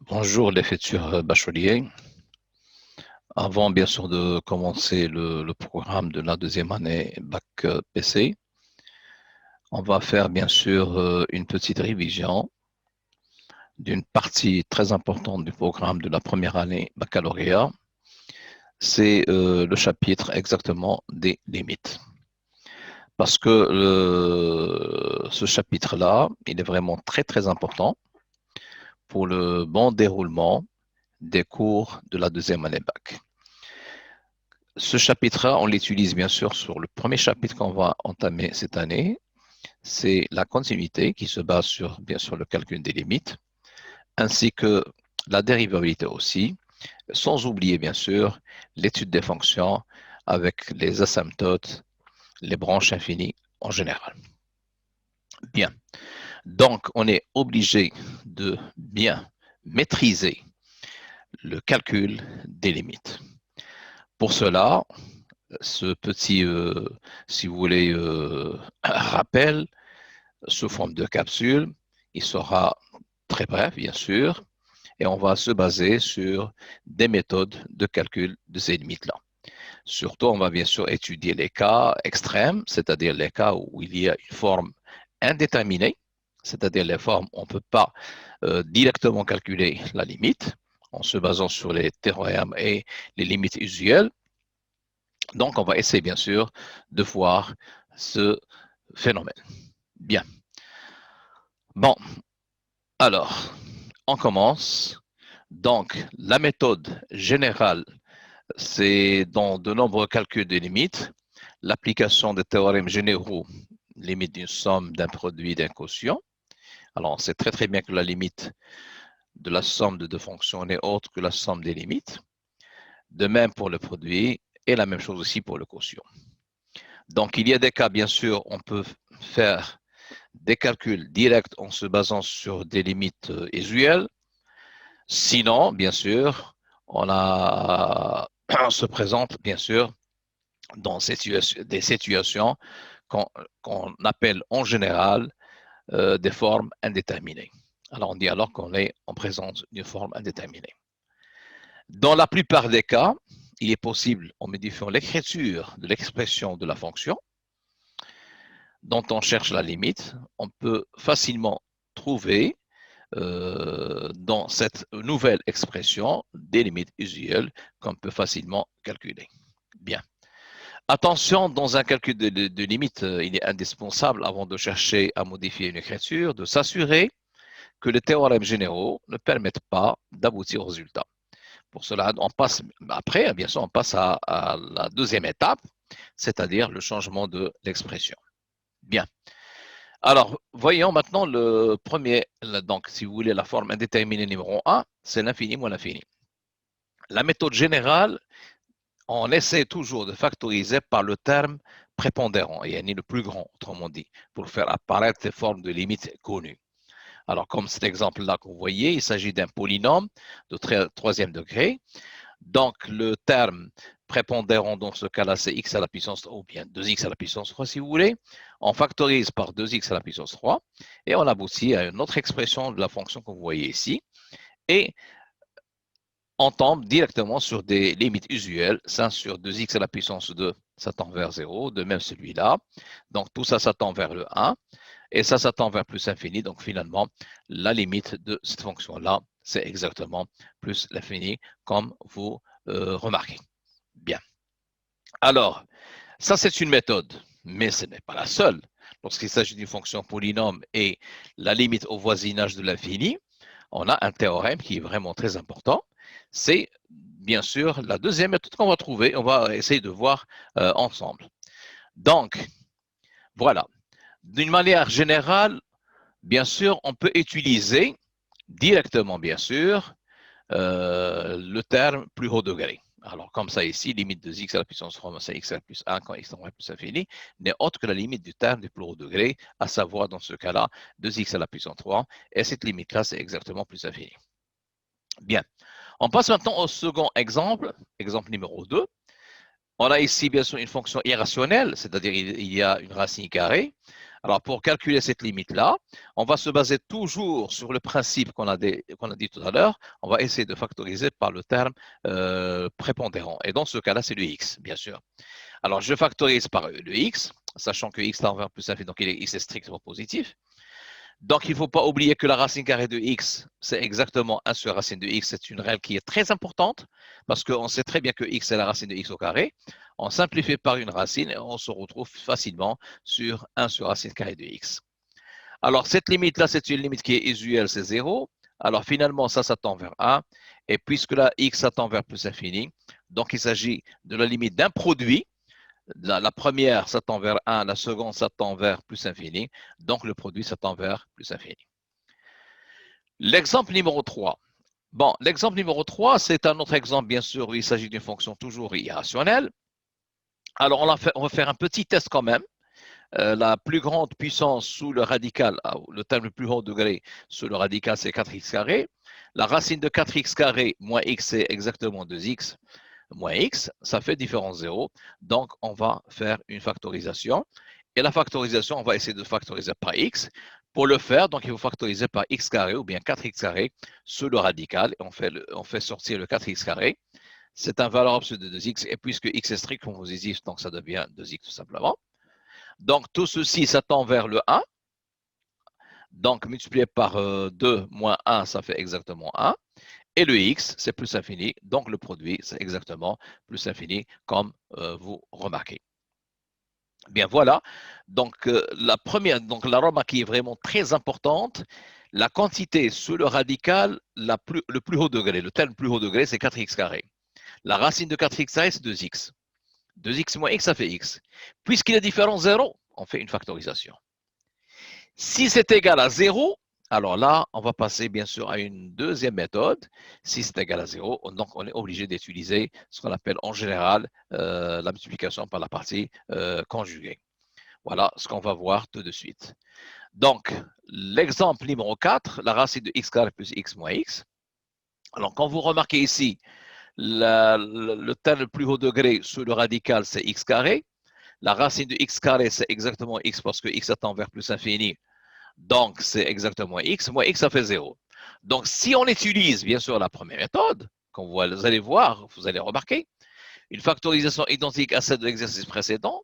Bonjour les futurs bacheliers. Avant bien sûr de commencer le programme de la deuxième année Bac PC, on va faire bien sûr une petite révision d'une partie très importante du programme de la première année baccalauréat. C'est le chapitre exactement des limites. Parce que ce chapitre-là, il est vraiment très très important pour le bon déroulement des cours de la deuxième année Bac. Ce chapitre-là, on l'utilise bien sûr sur le premier chapitre qu'on va entamer cette année. C'est la continuité qui se base sur, bien sûr, le calcul des limites, ainsi que la dérivabilité aussi, sans oublier, bien sûr, l'étude des fonctions avec les asymptotes, les branches infinies en général. Bien. Donc, on est obligé de bien maîtriser le calcul des limites. Pour cela, ce petit, si vous voulez, rappel sous forme de capsule. Il sera très bref, bien sûr, et on va se baser sur des méthodes de calcul de ces limites-là. Surtout, on va bien sûr étudier les cas extrêmes, c'est-à-dire les cas où il y a une forme indéterminée, c'est-à-dire les formes où on ne peut pas directement calculer la limite en se basant sur les théorèmes et les limites usuelles. Donc, on va essayer, bien sûr, de voir ce phénomène. Bien. Bon, alors, on commence. Donc, la méthode générale, c'est dans de nombreux calculs de limites, l'application des théorèmes généraux, limite d'une somme, d'un produit, d'un quotient. Alors, on sait très très bien que la limite de la somme de deux fonctions n'est autre que la somme des limites. De même pour le produit et la même chose aussi pour le quotient. Donc, il y a des cas, bien sûr, on peut faire des calculs directs en se basant sur des limites usuelles. Sinon, bien sûr, on se présente, bien sûr, dans des situations qu'on appelle en général des formes indéterminées. Alors, on dit alors qu'on est en présence d'une forme indéterminée. Dans la plupart des cas, il est possible, en modifiant l'écriture de l'expression de la fonction, dont on cherche la limite, on peut facilement trouver dans cette nouvelle expression des limites usuelles qu'on peut facilement calculer. Bien. Attention, dans un calcul de limite, il est indispensable, avant de chercher à modifier une écriture, de s'assurer que les théorèmes généraux ne permettent pas d'aboutir au résultat. Pour cela, on passe, après, bien sûr, on passe à la deuxième étape, c'est-à-dire le changement de l'expression. Bien. Alors, voyons maintenant le premier. Donc, si vous voulez, la forme indéterminée numéro 1, c'est l'infini moins l'infini. La méthode générale, on essaie toujours de factoriser par le terme prépondérant, et le plus grand, autrement dit, pour faire apparaître des formes de limites connues. Alors, comme cet exemple-là que vous voyez, il s'agit d'un polynôme de troisième degré. Donc, le terme prépondérant, dans ce cas-là, c'est x à la puissance 3, ou bien 2x à la puissance 3, si vous voulez. On factorise par 2x à la puissance 3, et on aboutit à une autre expression de la fonction que vous voyez ici. Et on tombe directement sur des limites usuelles. 5 sur 2x à la puissance 2, ça tend vers 0, de même celui-là. Donc, tout ça, ça tend vers le 1. Et ça tend vers plus infini. Donc, finalement, la limite de cette fonction-là, c'est exactement plus l'infini, comme vous remarquez. Bien. Alors, ça, c'est une méthode, mais ce n'est pas la seule. Lorsqu'il s'agit d'une fonction polynôme et la limite au voisinage de l'infini, on a un théorème qui est vraiment très important. C'est bien sûr la deuxième méthode qu'on va trouver. On va essayer de voir ensemble. Donc, voilà. D'une manière générale, bien sûr, on peut utiliser directement, bien sûr, le terme plus haut degré. Alors, comme ça ici, limite de x à la puissance 3 c'est x à la plus 1 quand x tend vers plus infini, n'est autre que la limite du terme du plus haut degré, à savoir dans ce cas-là 2x à la puissance 3, et cette limite-là, c'est exactement plus infini. Bien. On passe maintenant au second exemple, exemple numéro 2. On a ici, bien sûr, une fonction irrationnelle, c'est-à-dire il y a une racine carrée. Alors, pour calculer cette limite-là, on va se baser toujours sur le principe qu'on a dit tout à l'heure. On va essayer de factoriser par le terme prépondérant. Et dans ce cas-là, c'est le x, bien sûr. Alors, je factorise par le x, sachant que x tend vers plus infini, donc x est strictement positif. Donc, il ne faut pas oublier que la racine carrée de x, c'est exactement 1 sur la racine de x. C'est une règle qui est très importante parce qu'on sait très bien que x est la racine de x au carré. On simplifie par une racine et on se retrouve facilement sur 1 sur la racine carrée de x. Alors, cette limite-là, c'est une limite qui est usuelle, c'est 0. Alors, finalement, ça tend vers 1. Et puisque là, x, ça tend vers plus infini, donc il s'agit de la limite d'un produit. La première, ça tend vers 1. La seconde, ça tend vers plus infini. Donc, le produit, ça tend vers plus infini. L'exemple numéro 3. Bon, l'exemple numéro 3, c'est un autre exemple, bien sûr, où il s'agit d'une fonction toujours irrationnelle. Alors, on va faire un petit test quand même. La plus grande puissance sous le radical, le terme le plus haut degré sous le radical, c'est 4x carré. La racine de 4x carré moins x, c'est exactement 2x moins x. Ça fait différence 0. Donc, on va faire une factorisation. Et la factorisation, on va essayer de factoriser par x. Pour le faire, donc, il faut factoriser par x carré ou bien 4x carré sous le radical. Et on fait sortir le 4x carré. C'est un valeur absolue de 2x. Et puisque x est strict, comme vous dit, donc ça devient 2x tout simplement. Donc, tout ceci, ça tend vers le 1. Donc, multiplié par 2 moins 1, ça fait exactement 1. Et le x, c'est plus infini. Donc, le produit, c'est exactement plus infini, comme vous remarquez. Bien, voilà. Donc, la remarque qui est vraiment très importante, la quantité sous le radical, le plus haut degré, le terme plus haut degré, c'est 4x carré. La racine de 4x carré, c'est 2x. 2x moins x, ça fait x. Puisqu'il est différent 0, on fait une factorisation. Si c'est égal à 0, alors là, on va passer bien sûr à une deuxième méthode. Si c'est égal à 0, donc on est obligé d'utiliser ce qu'on appelle en général la multiplication par la partie conjuguée. Voilà ce qu'on va voir tout de suite. Donc, l'exemple numéro 4, la racine de x carré plus x moins x. Alors, quand vous remarquez ici, le terme le plus haut degré sous le radical, c'est x carré. La racine de x carré, c'est exactement x parce que x tend vers plus infini. Donc, c'est exactement x. Moins x, ça fait 0. Donc, si on utilise, bien sûr, la première méthode, comme vous allez voir, vous allez remarquer, une factorisation identique à celle de l'exercice précédent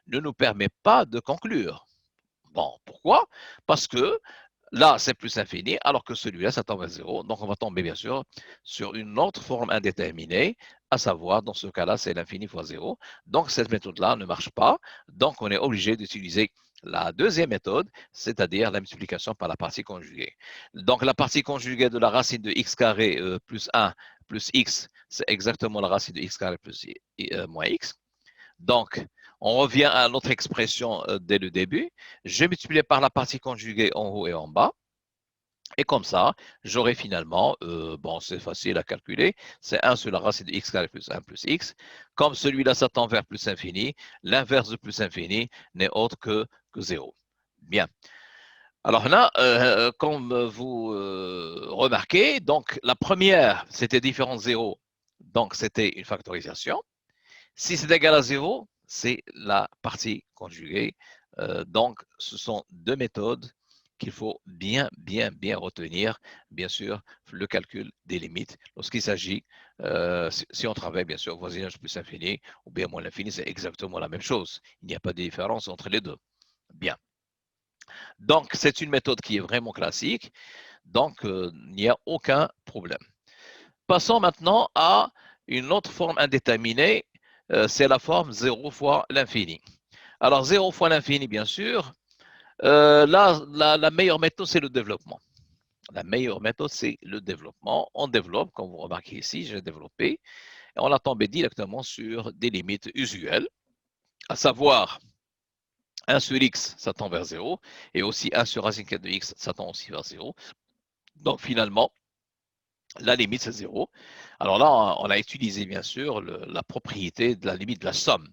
ne nous permet pas de conclure. Bon, pourquoi? Parce que là, c'est plus infini, alors que celui-là, ça tend vers 0. Donc, on va tomber, bien sûr, sur une autre forme indéterminée, à savoir, dans ce cas-là, c'est l'infini fois 0. Donc, cette méthode-là ne marche pas. Donc, on est obligé d'utiliser la deuxième méthode, c'est-à-dire la multiplication par la partie conjuguée. Donc, la partie conjuguée de la racine de x carré plus 1 plus x, c'est exactement la racine de x carré plus moins x. Donc, on revient à notre expression dès le début. Je multiplie par la partie conjuguée en haut et en bas. Et comme ça, j'aurai finalement, bon, c'est facile à calculer, c'est 1 sur la racine de x carré plus 1 plus x. Comme celui-là, ça tend vers plus infini, l'inverse de plus infini n'est autre que 0. Bien. Alors là, comme vous remarquez, donc la première, c'était différence 0, donc c'était une factorisation. Si c'est égal à 0, c'est la partie conjuguée. Donc, ce sont deux méthodes qu'il faut bien retenir. Bien sûr, le calcul des limites. Lorsqu'il s'agit, si on travaille bien sûr voisinage plus infini ou bien moins l'infini, c'est exactement la même chose. Il n'y a pas de différence entre les deux. Bien. Donc, c'est une méthode qui est vraiment classique. Donc, il n'y a aucun problème. Passons maintenant à une autre forme indéterminée, c'est la forme 0 fois l'infini. Alors 0 fois l'infini, bien sûr, là, la meilleure méthode, c'est le développement. La meilleure méthode, c'est le développement. On développe, comme vous remarquez ici, j'ai développé, et on a tombé directement sur des limites usuelles, à savoir 1 sur x, ça tend vers 0, et aussi 1 sur racine carrée de x, ça tend aussi vers 0. Donc finalement, la limite, c'est 0. Alors là, on a utilisé, bien sûr, la propriété de la limite de la somme.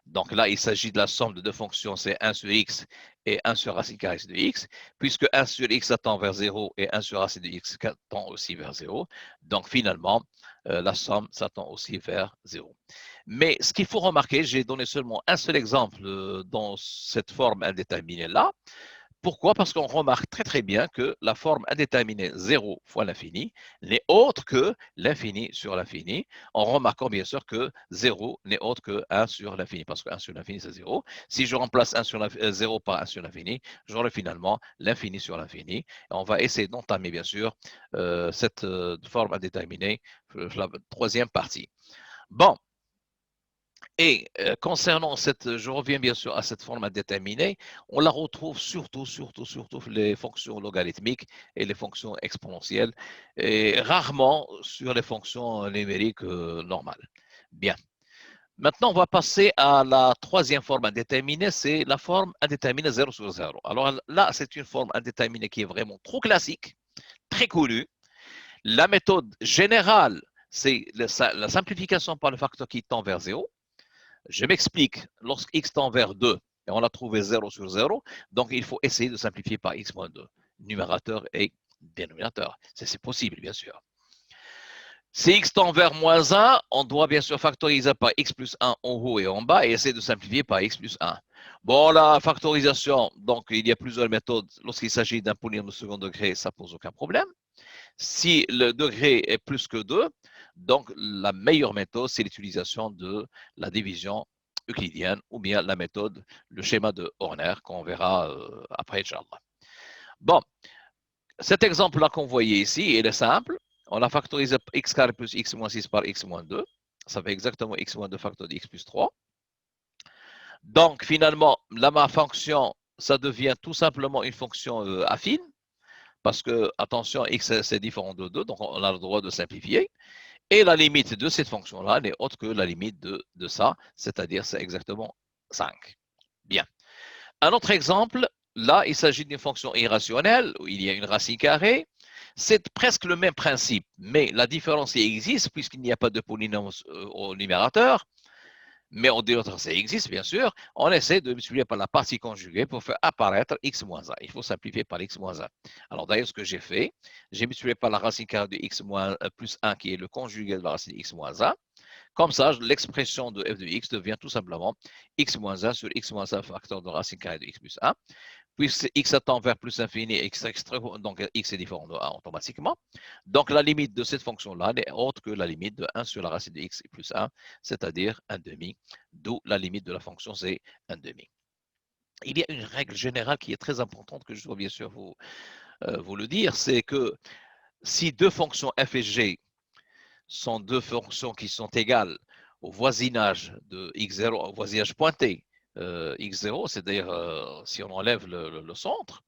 Donc là, il s'agit de la somme de deux fonctions, c'est 1 sur x et 1 sur racine carrée de x, puisque 1 sur x tend vers 0 et 1 sur racine de x tend aussi vers 0. Donc finalement, la somme, ça tend aussi vers 0. Mais ce qu'il faut remarquer, j'ai donné seulement un seul exemple dans cette forme indéterminée-là. Pourquoi? Parce qu'on remarque très très bien que la forme indéterminée 0 fois l'infini n'est autre que l'infini sur l'infini, en remarquant bien sûr que 0 n'est autre que 1 sur l'infini, parce que 1 sur l'infini c'est 0. Si je remplace 1 sur 0 par 1 sur l'infini, j'aurai finalement l'infini sur l'infini. On va essayer d'entamer bien sûr cette forme indéterminée, la troisième partie. Bon, et concernant cette, je reviens bien sûr à cette forme indéterminée, on la retrouve surtout les fonctions logarithmiques et les fonctions exponentielles, et rarement sur les fonctions numériques normales. Bien. Maintenant, on va passer à la troisième forme indéterminée, c'est la forme indéterminée 0 sur 0. Alors là, c'est une forme indéterminée qui est vraiment trop classique, très connue. La méthode générale, c'est la simplification par le facteur qui tend vers 0. Je m'explique, lorsque x tend vers 2, et on a trouvé 0 sur 0, donc il faut essayer de simplifier par x moins 2, numérateur et dénominateur. C'est possible, bien sûr. Si x tend vers moins 1, on doit bien sûr factoriser par x plus 1 en haut et en bas et essayer de simplifier par x plus 1. Bon, la factorisation, donc il y a plusieurs méthodes. Lorsqu'il s'agit d'un polynôme de second degré, ça ne pose aucun problème. Si le degré est plus que 2, donc la meilleure méthode, c'est l'utilisation de la division euclidienne ou bien la méthode, le schéma de Horner qu'on verra après, Inch'Allah. Bon, cet exemple-là qu'on voyait ici, il est simple. On a factorisé x carré plus x moins 6 par x moins 2. Ça fait exactement x moins 2 facteur de x plus 3. Donc, finalement, là, ma fonction, ça devient tout simplement une fonction affine. Parce que, attention, x c'est différent de 2, donc on a le droit de simplifier. Et la limite de cette fonction-là n'est autre que la limite de ça, c'est-à-dire c'est exactement 5. Bien. Un autre exemple, là, il s'agit d'une fonction irrationnelle où il y a une racine carrée. C'est presque le même principe, mais la différence existe puisqu'il n'y a pas de polynôme au numérateur. Mais au dénominateur, ça existe, bien sûr. On essaie de multiplier par la partie conjuguée pour faire apparaître x moins 1. Il faut simplifier par x moins 1. Alors, d'ailleurs, ce que j'ai fait, j'ai multiplié par la racine carrée de x moins, plus 1, qui est le conjugué de la racine de x moins 1. Comme ça, l'expression de f de x devient tout simplement x moins 1 sur x moins 1 facteur de racine carrée de x plus 1. Puisque x tend vers plus infini, donc x est différent de 1 automatiquement. Donc la limite de cette fonction-là n'est autre que la limite de 1 sur la racine de x plus 1, c'est-à-dire 1 demi, d'où la limite de la fonction, c'est 1 demi. Il y a une règle générale qui est très importante que je dois bien sûr vous le dire, c'est que si deux fonctions f et g sont deux fonctions qui sont égales au voisinage de x0, au voisinage pointé, x0, c'est-à-dire si on enlève le centre,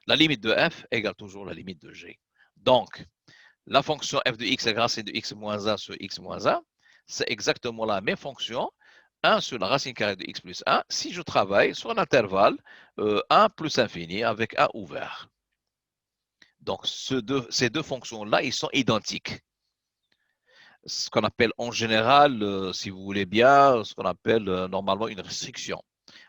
la limite de f égale toujours la limite de g. Donc, la fonction f de x est racine de x moins 1 sur x moins 1, c'est exactement la même fonction, 1 sur la racine carrée de x plus 1, si je travaille sur un intervalle 1 plus infini avec 1 ouvert. Donc, ces deux fonctions-là, ils sont identiques. Ce qu'on appelle en général, si vous voulez bien, ce qu'on appelle normalement une restriction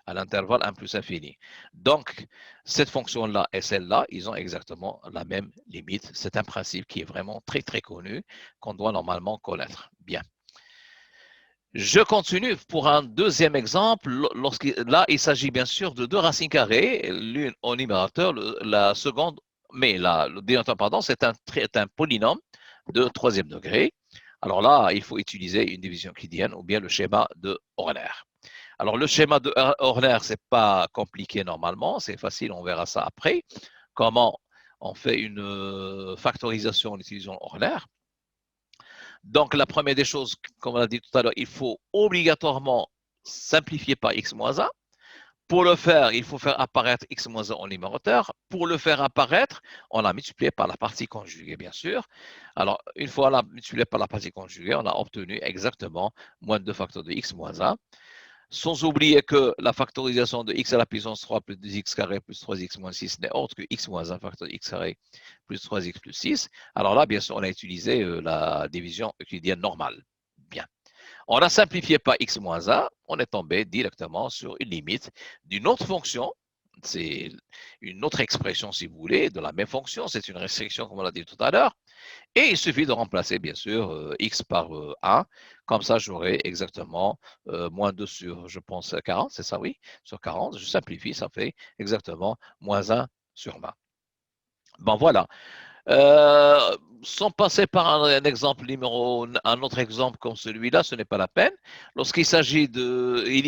à l'intervalle 1 plus infini. Donc, cette fonction-là et celle-là, ils ont exactement la même limite. C'est un principe qui est vraiment très, très connu, qu'on doit normalement connaître. Bien. Je continue pour un deuxième exemple. Là, il s'agit bien sûr de deux racines carrées, l'une au numérateur, la seconde, mais le dénominateur, pardon, c'est un polynôme de troisième degré. Alors là, il faut utiliser une division euclidienne ou bien le schéma de Horner. Alors, le schéma de Horner, ce n'est pas compliqué normalement, c'est facile, on verra ça après. Comment on fait une factorisation en utilisant Horner. Donc, la première des choses, comme on a dit tout à l'heure, il faut obligatoirement simplifier par x moins 1. Pour le faire, il faut faire apparaître x moins 1 en numérateur. Pour le faire apparaître, on a multiplié par la partie conjuguée, bien sûr. Alors, une fois on a multiplié par la partie conjuguée, on a obtenu exactement moins 2 facteurs de x moins 1. Sans oublier que la factorisation de x à la puissance 3 plus 2x carré plus 3x moins 6 n'est autre que x moins 1 facteur de x carré plus 3x plus 6. Alors là, bien sûr, on a utilisé la division euclidienne normale. Bien. On a simplifié par x moins 1, on est tombé directement sur une limite d'une autre fonction. C'est une autre expression, si vous voulez, de la même fonction. C'est une restriction, comme on l'a dit tout à l'heure. Et il suffit de remplacer, bien sûr, x par 1. Comme ça, j'aurai exactement moins 2 sur, je pense, 40. C'est ça, oui, sur 40. Je simplifie, ça fait exactement moins 1 sur 20. Bon, voilà. Sans passer par un autre exemple comme celui-là, ce n'est pas la peine. Lorsqu'il s'agit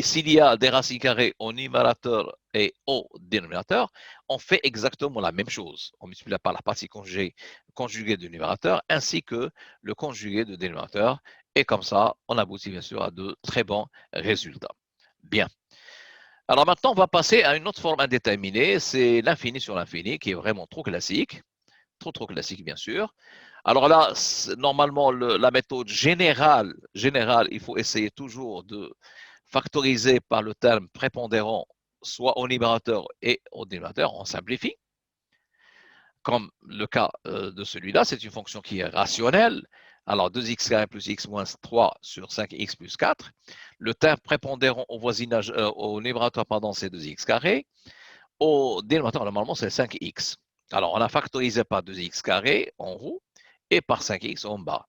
s'il y a des racines carrées au numérateur et au dénominateur, on fait exactement la même chose. On multiplie par la partie conjuguée du numérateur ainsi que le conjugué du dénominateur. Et comme ça, on aboutit bien sûr à de très bons résultats. Bien. Alors maintenant, on va passer à une autre forme indéterminée, c'est l'infini sur l'infini, qui est vraiment trop classique. Trop classique, bien sûr. Alors là, normalement, la méthode générale, il faut essayer toujours de factoriser par le terme prépondérant, soit au numérateur et au dénominateur. On simplifie. Comme le cas de celui-là, c'est une fonction qui est rationnelle. Alors, 2x carré plus x moins 3 sur 5x plus 4. Le terme prépondérant au voisinage, au numérateur, pardon, c'est 2x carré. Au dénominateur, normalement, c'est 5x. Alors, on a factorisé par 2x carré en haut et par 5x en bas.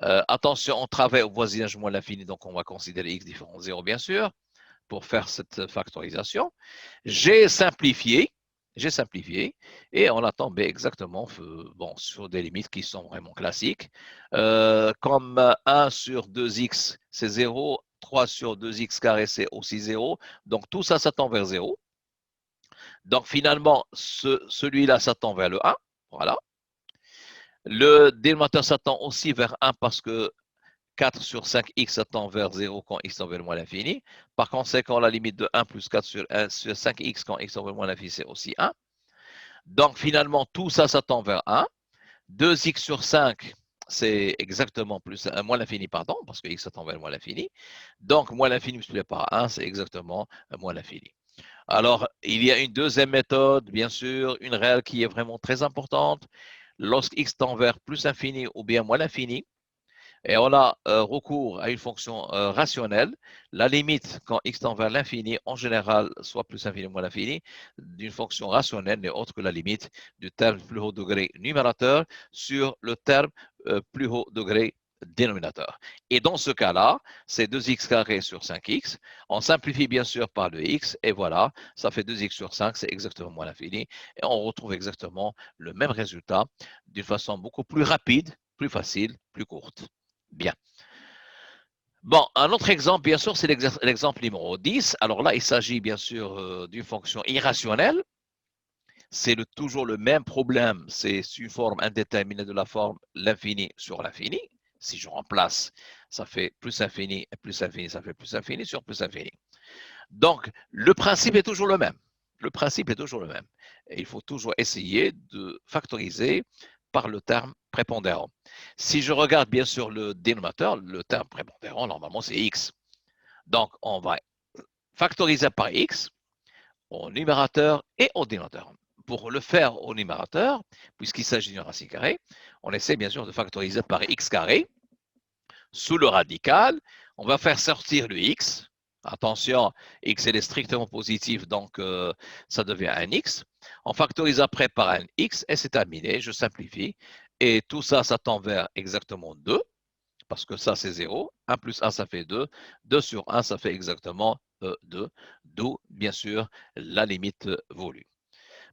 Attention, on travaille au voisinage moins l'infini, donc on va considérer x différent de 0, bien sûr, pour faire cette factorisation. J'ai simplifié, et on a tombé exactement sur des limites qui sont vraiment classiques. Comme 1 sur 2x, c'est 0, 3 sur 2x carré, c'est aussi 0. Donc, tout ça, ça tend vers 0. Donc finalement, celui-là s'attend vers le 1. Voilà. Le dénominateur s'attend aussi vers 1 parce que 4 sur 5x s'attend vers 0 quand x tend vers le moins l'infini. Par conséquent, la limite de 1 plus 4 sur 1 sur 5x quand x tend vers le moins l'infini, c'est aussi 1. Donc finalement, tout ça s'attend vers 1. 2x sur 5, c'est exactement plus moins l'infini, pardon, parce que x s'attend vers le moins l'infini. Donc moins l'infini multiplié par 1, c'est exactement moins l'infini. Alors, il y a une deuxième méthode, bien sûr, une règle qui est vraiment très importante. Lorsque x tend vers plus l'infini ou bien moins l'infini, et on a recours à une fonction rationnelle, la limite quand x tend vers l'infini, en général, soit plus l'infini ou moins l'infini, d'une fonction rationnelle n'est autre que la limite du terme plus haut degré numérateur sur le terme plus haut degré dénominateur. Et dans ce cas-là, c'est 2x carré sur 5x. On simplifie bien sûr par le x, et voilà, ça fait 2x sur 5, c'est exactement moins l'infini. Et on retrouve exactement le même résultat d'une façon beaucoup plus rapide, plus facile, plus courte. Bien. Bon, un autre exemple, bien sûr, c'est l'exemple numéro 10. Alors là, il s'agit bien sûr d'une fonction irrationnelle. C'est toujours le même problème. C'est une forme indéterminée de la forme l'infini sur l'infini. Si je remplace, ça fait plus infini, et plus infini, ça fait plus infini sur plus infini. Donc, le principe est toujours le même. Le principe est toujours le même. Et il faut toujours essayer de factoriser par le terme prépondérant. Si je regarde bien sûr le dénominateur, le terme prépondérant, normalement, c'est x. Donc, on va factoriser par x au numérateur et au dénominateur. Pour le faire au numérateur, puisqu'il s'agit d'une racine carrée, on essaie bien sûr de factoriser par x carré sous le radical. On va faire sortir le x. Attention, x est strictement positif, donc ça devient un x. On factorise après par un x et c'est terminé. Je simplifie. Et tout ça, ça tend vers exactement 2, parce que ça, c'est 0. 1 plus 1, ça fait 2. 2 sur 1, ça fait exactement 2. D'où, bien sûr, la limite voulue.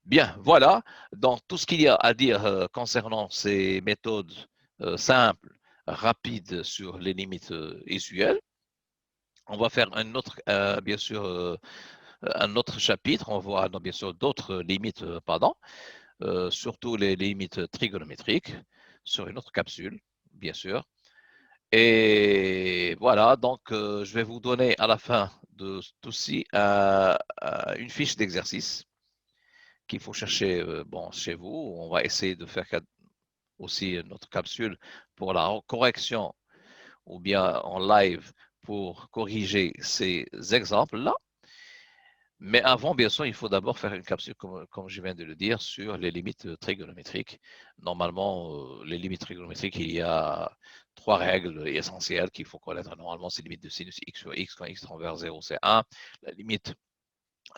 Bien, voilà. Donc, tout ce qu'il y a à dire concernant ces méthodes simples, rapides sur les limites usuelles. On va faire un autre, bien sûr, un autre chapitre. On va voir, bien sûr, d'autres limites, pardon, surtout les limites trigonométriques sur une autre capsule, bien sûr. Et voilà, donc je vais vous donner à la fin de tout ci une fiche d'exercice qu'il faut chercher bon, chez vous. On va essayer de faire aussi notre capsule pour la correction ou bien en live pour corriger ces exemples-là. Mais avant, bien sûr, il faut d'abord faire une capsule, comme je viens de le dire, sur les limites trigonométriques. Normalement, les limites trigonométriques, il y a trois règles essentielles qu'il faut connaître. Normalement, c'est limite de sinus x sur x quand x tend vers 0, c'est 1. La limite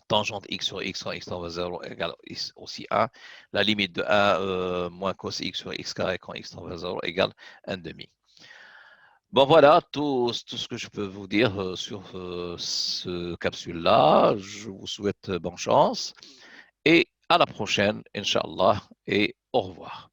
tangente x sur x quand x tend vers 0 égale x aussi 1. La limite de 1 moins cos x sur x carré quand x tend vers 0 égale 1 demi. Bon, voilà tout ce que je peux vous dire sur ce capsule-là. Je vous souhaite bonne chance et à la prochaine, Inch'Allah, et au revoir.